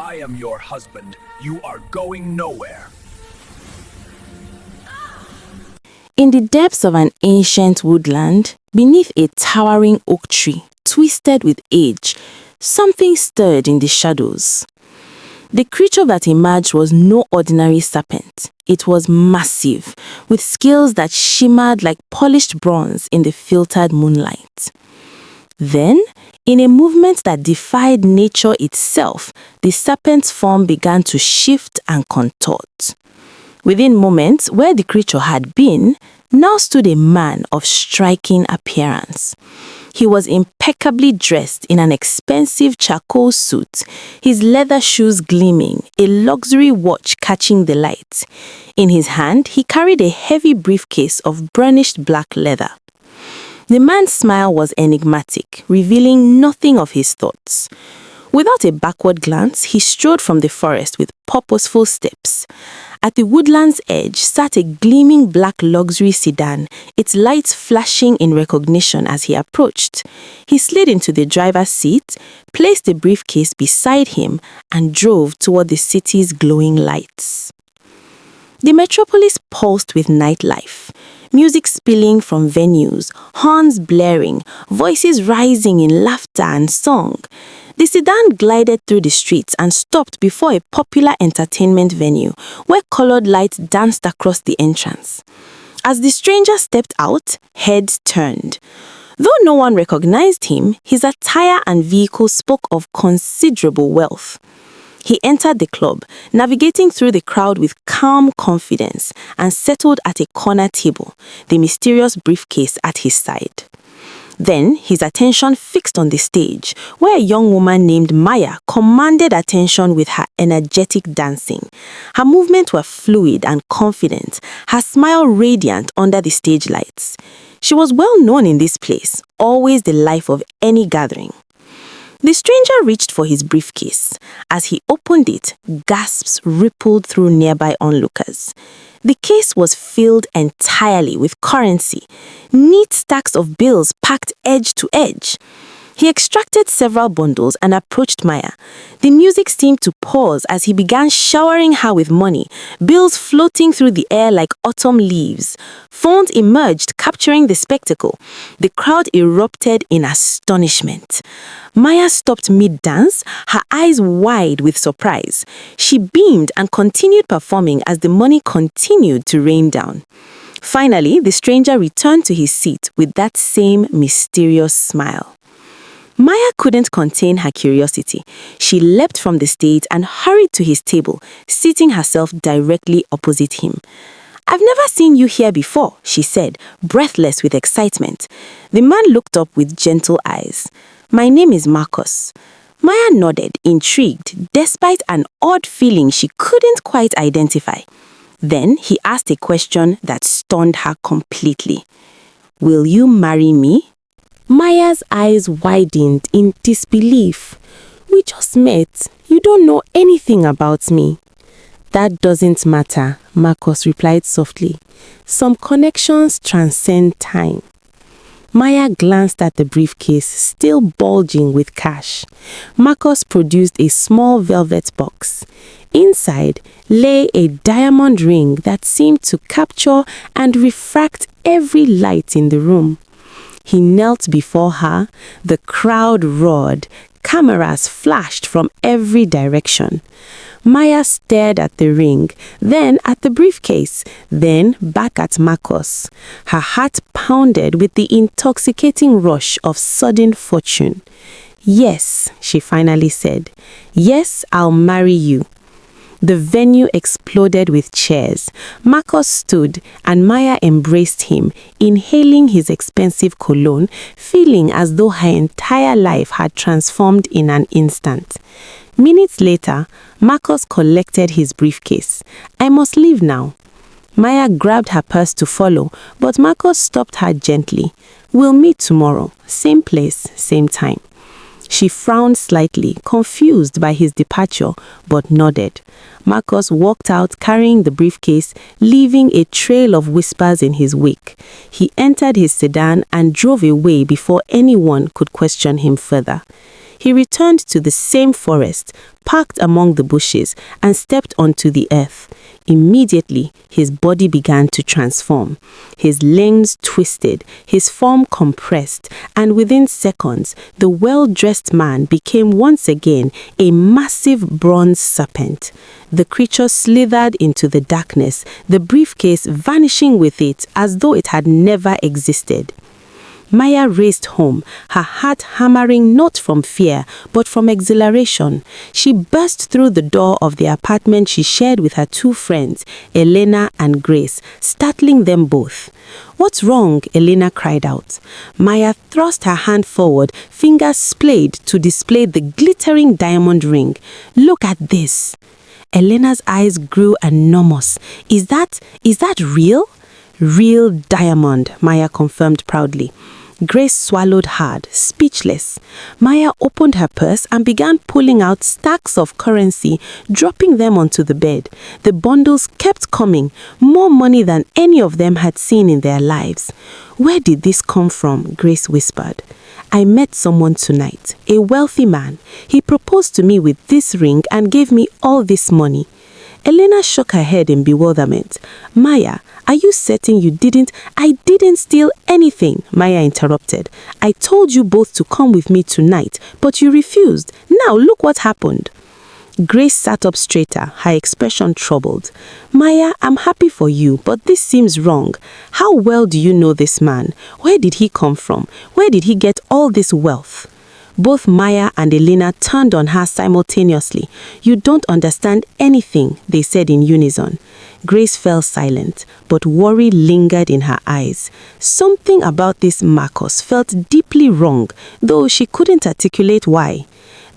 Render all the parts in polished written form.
I am your husband. You are going nowhere. In the depths of an ancient woodland, beneath a towering oak tree, twisted with age, something stirred in the shadows. The creature that emerged was no ordinary serpent. It was massive, with scales that shimmered like polished bronze in the filtered moonlight. Then, in a movement that defied nature itself, the serpent's form began to shift and contort. Within moments, where the creature had been, now stood a man of striking appearance. He was impeccably dressed in an expensive charcoal suit, his leather shoes gleaming, a luxury watch catching the light. In his hand, he carried a heavy briefcase of burnished black leather. The man's smile was enigmatic, revealing nothing of his thoughts. Without a backward glance, he strode from the forest with purposeful steps. At the woodland's edge sat a gleaming black luxury sedan, its lights flashing in recognition as he approached. He slid into the driver's seat, placed the briefcase beside him, and drove toward the city's glowing lights. The metropolis pulsed with nightlife. Music spilling from venues, horns blaring, voices rising in laughter and song. The sedan glided through the streets and stopped before a popular entertainment venue where colored lights danced across the entrance. As the stranger stepped out, heads turned. Though no one recognized him, his attire and vehicle spoke of considerable wealth. He entered the club, navigating through the crowd with calm confidence, and settled at a corner table, the mysterious briefcase at his side. Then his attention fixed on the stage, where a young woman named Maya commanded attention with her energetic dancing. Her movements were fluid and confident, her smile radiant under the stage lights. She was well known in this place, always the life of any gathering. The stranger reached for his briefcase. As he opened it, gasps rippled through nearby onlookers. The case was filled entirely with currency, neat stacks of bills packed edge to edge. He extracted several bundles and approached Maya. The music seemed to pause as he began showering her with money, bills floating through the air like autumn leaves. Phones emerged, capturing the spectacle. The crowd erupted in astonishment. Maya stopped mid-dance, her eyes wide with surprise. She beamed and continued performing as the money continued to rain down. Finally, the stranger returned to his seat with that same mysterious smile. Maya couldn't contain her curiosity. She leapt from the stage and hurried to his table, seating herself directly opposite him. "I've never seen you here before," she said, breathless with excitement. The man looked up with gentle eyes. "My name is Marcus." Maya nodded, intrigued, despite an odd feeling she couldn't quite identify. Then he asked a question that stunned her completely. "Will you marry me?" Maya's eyes widened in disbelief. "We just met. You don't know anything about me." "That doesn't matter," Marcus replied softly. "Some connections transcend time." Maya glanced at the briefcase, still bulging with cash. Marcus produced a small velvet box. Inside lay a diamond ring that seemed to capture and refract every light in the room. He knelt before her. The crowd roared. Cameras flashed from every direction. Maya stared at the ring, then at the briefcase, then back at Marcus. Her heart pounded with the intoxicating rush of sudden fortune. "Yes," she finally said. "Yes, I'll marry you." The venue exploded with cheers. Marcus stood and Maya embraced him, inhaling his expensive cologne, feeling as though her entire life had transformed in an instant. Minutes later, Marcus collected his briefcase. "I must leave now." Maya grabbed her purse to follow, but Marcus stopped her gently. "We'll meet tomorrow, same place, same time." She frowned slightly, confused by his departure, but nodded. Marcus walked out carrying the briefcase, leaving a trail of whispers in his wake. He entered his sedan and drove away before anyone could question him further. he returned to the same forest, parked among the bushes, and stepped onto the earth. Immediately, his body began to transform. His limbs twisted, his form compressed, and within seconds, the well-dressed man became once again a massive bronze serpent. The creature slithered into the darkness, the briefcase vanishing with it as though it had never existed. Maya raced home, her heart hammering not from fear, but from exhilaration. She burst through the door of the apartment she shared with her two friends, Elena and Grace, startling them both. "What's wrong?" Elena cried out. Maya thrust her hand forward, fingers splayed to display the glittering diamond ring. "Look at this." Elena's eyes grew enormous. Is that real?" "Real diamond," Maya confirmed proudly. Grace swallowed hard, speechless. Maya opened her purse and began pulling out stacks of currency, dropping them onto the bed. The bundles kept coming, more money than any of them had seen in their lives. "Where did this come from?" Grace whispered. "I met someone tonight, a wealthy man. He proposed to me with this ring and gave me all this money." Elena shook her head in bewilderment. "Maya, are you certain you didn't?" "I didn't steal anything," Maya interrupted. "I told you both to come with me tonight, but you refused. Now look what happened." Grace sat up straighter, her expression troubled. "Maya, I'm happy for you, but this seems wrong. How well do you know this man? Where did he come from? Where did he get all this wealth?" Both Maya and Elena turned on her simultaneously. "You don't understand anything," they said in unison. Grace fell silent, but worry lingered in her eyes. Something about this Marcus felt deeply wrong, though she couldn't articulate why.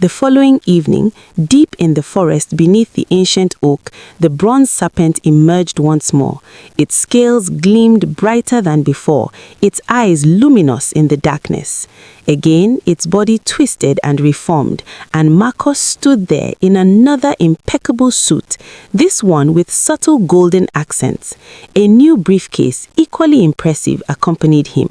The following evening, deep in the forest beneath the ancient oak, the bronze serpent emerged once more. Its scales gleamed brighter than before, its eyes luminous in the darkness. Again, its body twisted and reformed, and Marcus stood there in another impeccable suit, this one with subtle golden accents. A new briefcase, equally impressive, accompanied him.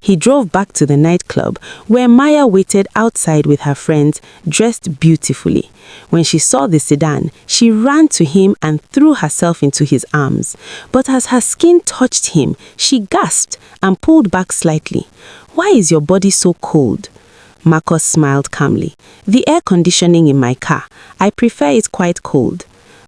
He drove back to the nightclub, where Maya waited outside with her friends, dressed beautifully. When she saw the sedan, she ran to him and threw herself into his arms. But as her skin touched him, she gasped and pulled back slightly. "Why is your body so cold?" Marcus smiled calmly. "The air conditioning in my car. I prefer it quite cold."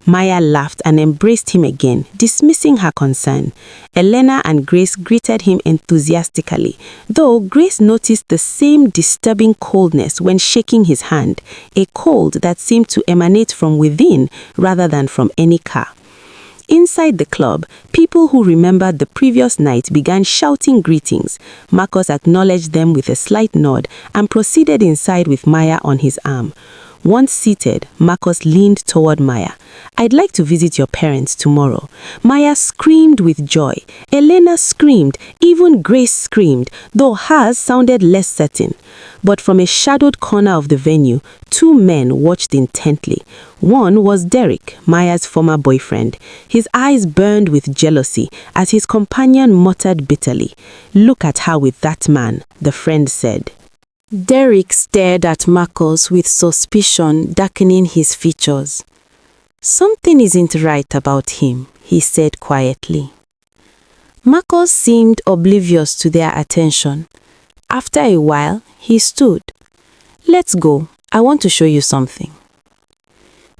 Maya laughed and embraced him again, dismissing her concern. Elena and Grace greeted him enthusiastically, though Grace noticed the same disturbing coldness when shaking his hand, a cold that seemed to emanate from within rather than from any car. Inside the club, people who remembered the previous night began shouting greetings. Marcus acknowledged them with a slight nod and proceeded inside with Maya on his arm. Once seated, Marcus leaned toward Maya. "I'd like to visit your parents tomorrow." Maya screamed with joy. Elena screamed. Even Grace screamed, though hers sounded less certain. But from a shadowed corner of the venue, two men watched intently. One was Derek, Maya's former boyfriend. His eyes burned with jealousy as his companion muttered bitterly. "Look at her with that man," the friend said. Derek stared at Marcus with suspicion darkening his features. "Something isn't right about him," he said quietly. Marcus seemed oblivious to their attention. After a while, he stood. "Let's go. I want to show you something."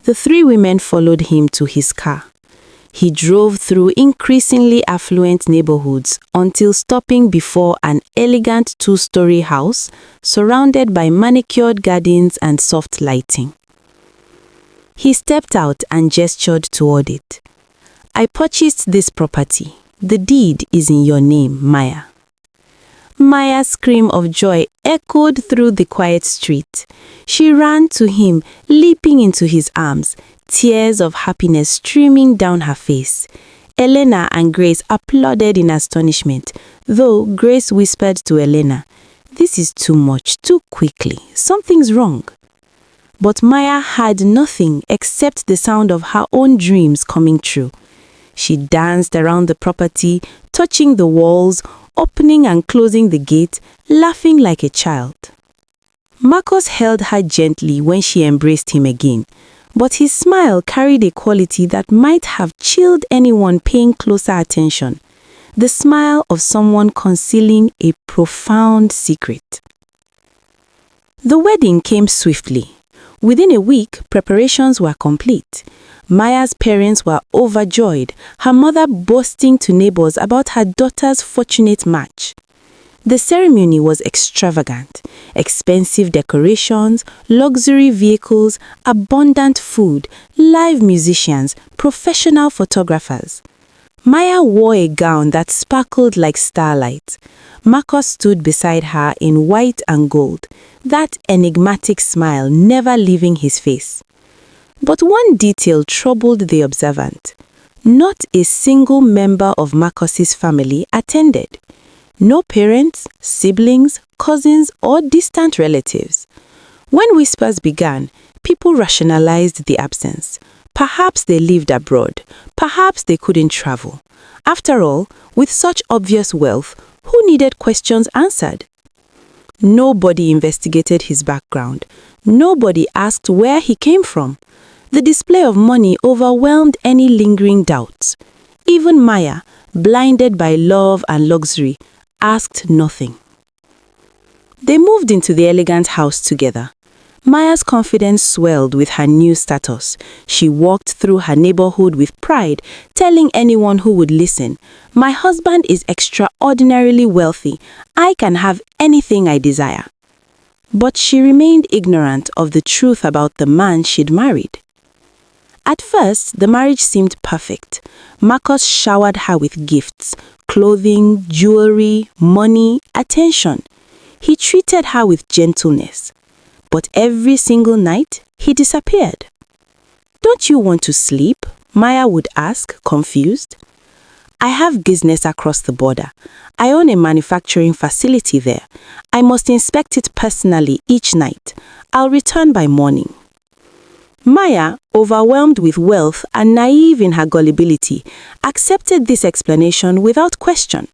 The three women followed him to his car. He drove through increasingly affluent neighborhoods until stopping before an elegant two-story house surrounded by manicured gardens and soft lighting. He stepped out and gestured toward it. "I purchased this property. The deed is in your name, Maya." Maya's scream of joy echoed through the quiet street. She ran to him, leaping into his arms, tears of happiness streaming down her face. Elena and Grace applauded in astonishment, though Grace whispered to Elena, "This is too much, too quickly. Something's wrong." But Maya had nothing except the sound of her own dreams coming true. She danced around the property, touching the walls, opening and closing the gate, laughing like a child. Marcus held her gently when she embraced him again, but his smile carried a quality that might have chilled anyone paying closer attention. The smile of someone concealing a profound secret. The wedding came swiftly. Within a week, preparations were complete. Maya's parents were overjoyed, her mother boasting to neighbors about her daughter's fortunate match. The ceremony was extravagant. Expensive decorations, luxury vehicles, abundant food, live musicians, professional photographers. Maya wore a gown that sparkled like starlight. Marcus stood beside her in white and gold, that enigmatic smile never leaving his face. But one detail troubled the observant. Not a single member of Marcus's family attended. No parents, siblings, cousins, or distant relatives. When whispers began, people rationalized the absence. Perhaps they lived abroad. Perhaps they couldn't travel. After all, with such obvious wealth, who needed questions answered? Nobody investigated his background. Nobody asked where he came from. The display of money overwhelmed any lingering doubts. Even Maya, blinded by love and luxury, asked nothing. They moved into the elegant house together. Maya's confidence swelled with her new status. She walked through her neighborhood with pride, telling anyone who would listen, "My husband is extraordinarily wealthy. I can have anything I desire." But she remained ignorant of the truth about the man she'd married. At first, the marriage seemed perfect. Marcus showered her with gifts, clothing, jewelry, money, attention. He treated her with gentleness. But every single night, he disappeared. "Don't you want to sleep?" Maya would ask, confused. "I have business across the border. I own a manufacturing facility there. I must inspect it personally each night. I'll return by morning." Maya, overwhelmed with wealth and naive in her gullibility, accepted this explanation without question.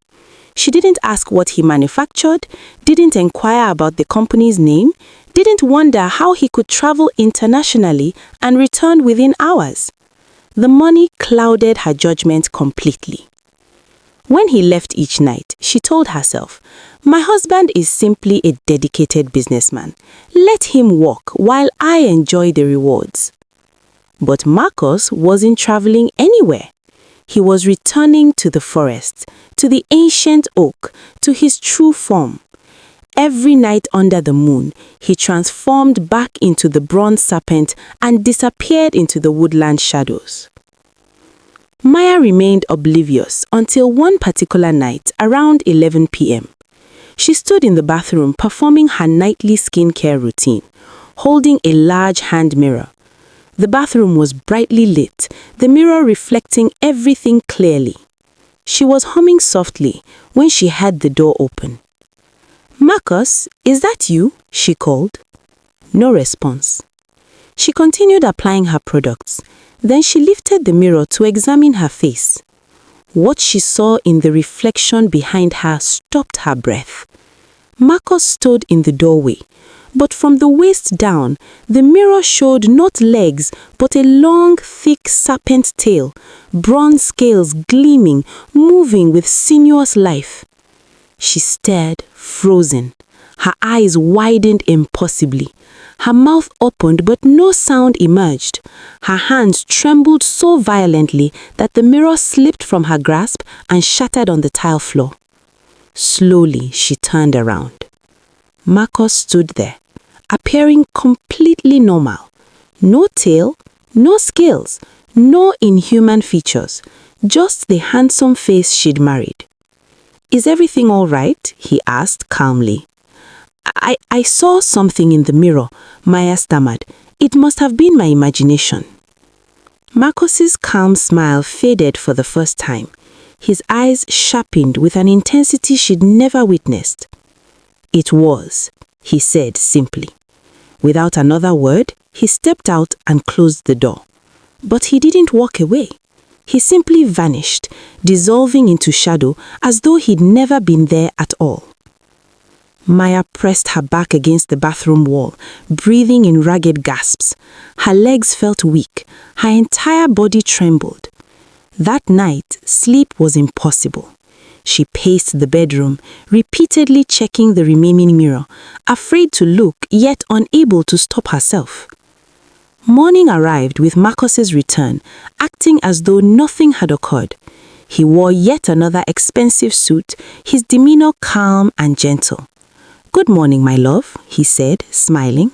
She didn't ask what he manufactured, didn't inquire about the company's name, didn't wonder how he could travel internationally and return within hours. The money clouded her judgment completely. When he left each night, she told herself, "My husband is simply a dedicated businessman. Let him work while I enjoy the rewards." But Marcus wasn't traveling anywhere. He was returning to the forest, to the ancient oak, to his true form. Every night under the moon, he transformed back into the bronze serpent and disappeared into the woodland shadows. Maya remained oblivious until one particular night around 11 p.m. She stood in the bathroom performing her nightly skincare routine, holding a large hand mirror. The bathroom was brightly lit, the mirror reflecting everything clearly. She was humming softly when she heard the door open. "Marcus, is that you?" she called. No response. She continued applying her products. Then she lifted the mirror to examine her face. What she saw in the reflection behind her stopped her breath. Marcus stood in the doorway, but from the waist down, the mirror showed not legs, but a long, thick serpent tail, bronze scales gleaming, moving with sinuous life. She stared, frozen. Her eyes widened impossibly. Her mouth opened, but no sound emerged. Her hands trembled so violently that the mirror slipped from her grasp and shattered on the tile floor. Slowly, she turned around. Marcus stood there, appearing completely normal. No tail, no scales, no inhuman features, just the handsome face she'd married. "Is everything all right?" he asked calmly. I saw something in the mirror," Maya stammered. "It must have been my imagination." Marcus's calm smile faded for the first time. His eyes sharpened with an intensity she'd never witnessed. "It was," he said simply. Without another word, he stepped out and closed the door. But he didn't walk away. He simply vanished, dissolving into shadow as though he'd never been there at all. Maya pressed her back against the bathroom wall, breathing in ragged gasps. Her legs felt weak. Her entire body trembled. That night, sleep was impossible. She paced the bedroom, repeatedly checking the remaining mirror, afraid to look yet unable to stop herself. Morning arrived with Marcus's return, acting as though nothing had occurred. He wore yet another expensive suit, his demeanor calm and gentle. "Good morning, my love," he said, smiling.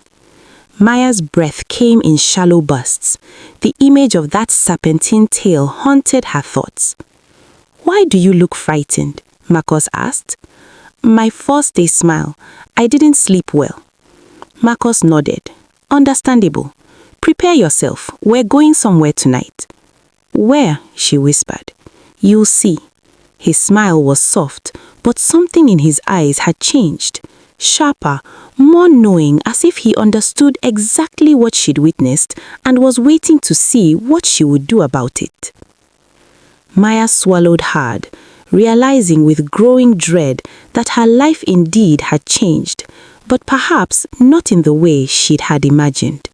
Maya's breath came in shallow bursts. The image of that serpentine tail haunted her thoughts. "Why do you look frightened?" Marcus asked. "My first day smile. I didn't sleep well." Marcus nodded. "Understandable. Prepare yourself. We're going somewhere tonight." "Where?" she whispered. "You'll see." His smile was soft, but something in his eyes had changed. Sharper, more knowing, as if he understood exactly what she'd witnessed and was waiting to see what she would do about it. Maya swallowed hard, realizing with growing dread that her life indeed had changed, but perhaps not in the way she'd had imagined.